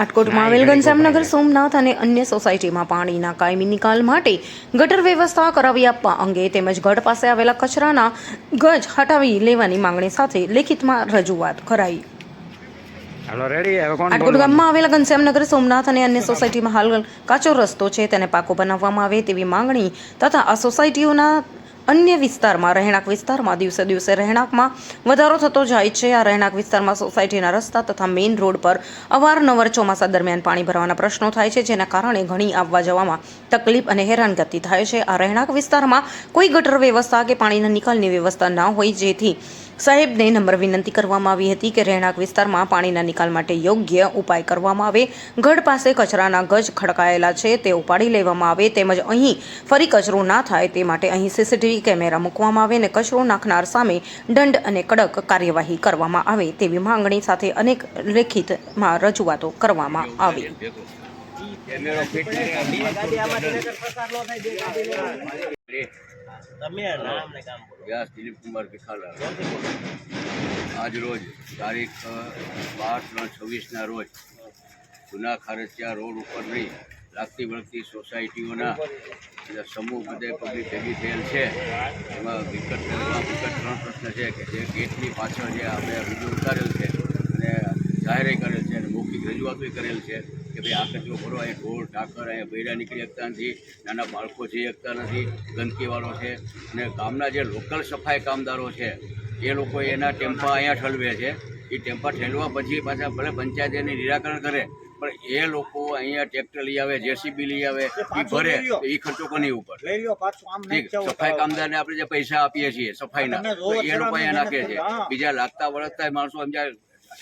આટકોટમાં આવેલ ઘનશ્યામનગર સોમનાથ અને અન્ય સોસાયટીમાં પાણીના કાયમી નિકાલ માટે ગટર વ્યવસ્થા કરાવી આપવા અંગે તેમજ ગઢ પાસે આવેલા કચરાના ગજ હટાવી લેવાની માંગણી સાથે લેખિતમાં રજૂઆત કરાઈ. આટકોટ ગામમાં આવેલા ઘનશ્યામનગર સોમનાથ અને અન્ય સોસાયટીમાં હાલ કાચો રસ્તો છે, તેને પાકો બનાવવામાં આવે તેવી માંગણી તથા આ સોસાયટીઓના અન્ય વિસ્તારમાં રહેણાંક વિસ્તારમાં દિવસે દિવસે રહેણાંકમાં વધારો થતો જાય છે. આ રહેણાંક વિસ્તારમાં સોસાયટીના રસ્તા તથા મેઇન રોડ પર અવારનવાર ચોમાસા દરમિયાન પાણી ભરવાના પ્રશ્નો થાય છે, જેના કારણે ઘણી આવવા જવામાં તકલીફ અને હેરાનગતિ થાય છે. આ રહેણાંક વિસ્તારમાં કોઈ ગટર વ્યવસ્થા કે પાણીના નિકાલની વ્યવસ્થા ના હોય, જેથી સાહેબને નમ્ર વિનંતી કરવામાં આવી હતી કે રહેણાંક વિસ્તારમાં પાણીના નિકાલ માટે યોગ્ય ઉપાય કરવામાં આવે. ગઢ પાસે કચરાના ગજ ખડકાયેલા છે, તે ઉપાડી લેવામાં આવે તેમજ અહીં ફરી કચરો ના થાય તે માટે અહીં સીસીટીવી કેમેરા મૂકવામાં આવે અને કચરો નાખનાર સામે દંડ અને કડક કાર્યવાહી કરવામાં આવે તેવી માંગણી સાથે અનેક લેખિતમાં રજૂઆતો કરવામાં આવી. દિલીપ કુમાર ભીખાલા આજ રોજ તારીખ 12/3/26 રોજ જૂના ખારચિયા રોડ ઉપરની લાગતી વળગતી સોસાયટીઓના સમૂહ બધે પબ્લિક ભેગી થયેલ છે. એમાં વિકટ 3 પ્રશ્ન છે કે જે ગેટની પાછળ જે આપણે વિડીયો ઉતારેલ છે અને જાહેર કરેલ છે અને મૌખિક રજૂઆતો કરેલ છે કે ભાઈ આ કચરો ભરો, અહીં ઢોર ઢાકર અહીંયા બૈરા નીકળી શકતા નથી, નાના બાળકો જઈ શકતા નથી, ગંદકીવાળો છે અને ગામના જે લોકલ સફાઈ કામદારો છે એ લોકો એના ટેમ્પા અહીંયા ઠલવે છે. એ ટેમ્પા ઠેલવા પછી પાછા ભલે પંચાયત એની નિરાકરણ કરે, પણ એ લોકો અહીંયા ટ્રેક્ટર લઈ આવે, જેસીબી લઈ આવે, એ ભરે એ ખર્ચો કોની ઉપર? સફાઈ કામદારને આપણે જે પૈસા આપીએ છીએ સફાઈના, તો એ લોકો અહીંયા નાખે છે. બીજા લાગતા વળગતા માણસો સમજાય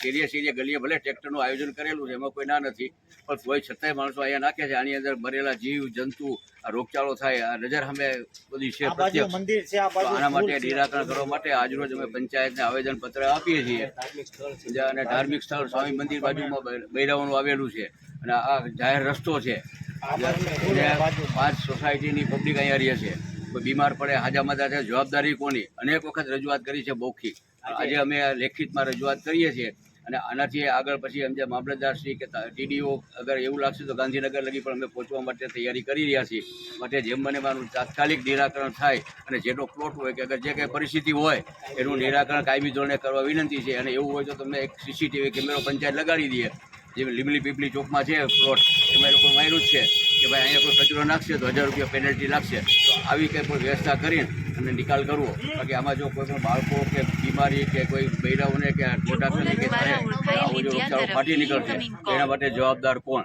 સીરીએ ગલીએ ભલે ટ્રેક્ટરનું આયોજન કરેલું છે, એમાં કોઈ ના નથી, પણ કોઈ છતાંય માણસો અહીંયા નાખે છે. આની અંદર મરેલા જીવ જંતુ, આ રોગચાળો થાય, આ નજર સામે બધી છે પ્રત્યક્ષ. આના માટે નિરાકરણ કરવા માટે આજરોજ અમે પંચાયતને આવેદનપત્ર આપીએ છીએ અને ધાર્મિક સ્થળ સ્વામી મંદિર બાજુમાં બૈરાઓનું આવેલું છે અને આ જાહેર રસ્તો છે. 5 સોસાયટીની પબ્લિક અહીંયા રહે છે. કોઈ બીમાર પડે હાજામાજા છે, જવાબદારી કોની? અનેક વખત રજૂઆત કરી છે મૌખિક. આજે અમે લેખિતમાં રજૂઆત કરીએ છીએ અને આનાથી આગળ પછી એમ જે મામલતદારશ્રી કે ટીડીઓ અગર એવું લાગશે તો ગાંધીનગર લગી પણ અમે પહોંચવા માટે તૈયારી કરી રહ્યા છીએ. માટે જેમ મને મારું તાત્કાલિક નિરાકરણ થાય અને જેનો પ્લોટ હોય કે અગર જે કંઈ પરિસ્થિતિ હોય એનું નિરાકરણ કાયમી ધોરણે કરવા વિનંતી છે. અને એવું હોય તો તમે એક સીસીટીવી કેમેરો પંચાયત લગાડી દઈએ, જે લીમલી પીપલી ચોકમાં છે પ્લોટ, એમાં એ લોકો માર્યું જ છે કે ભાઈ અહીંયા કોઈ કચરો નાખશે તો 1000 રૂપિયા પેનલ્ટી લાગશે. તો આવી કંઈ પણ વ્યવસ્થા કરીને અને નિકાલ કરવો. બાકી આમાં જો કોઈ પણ બાળકો કે બીમારી કે કોઈ બૈરાઓને કે મોટા કે થાય આવો જો રોગચાળો ફાટી નીકળશે તો એના માટે જવાબદાર કોણ?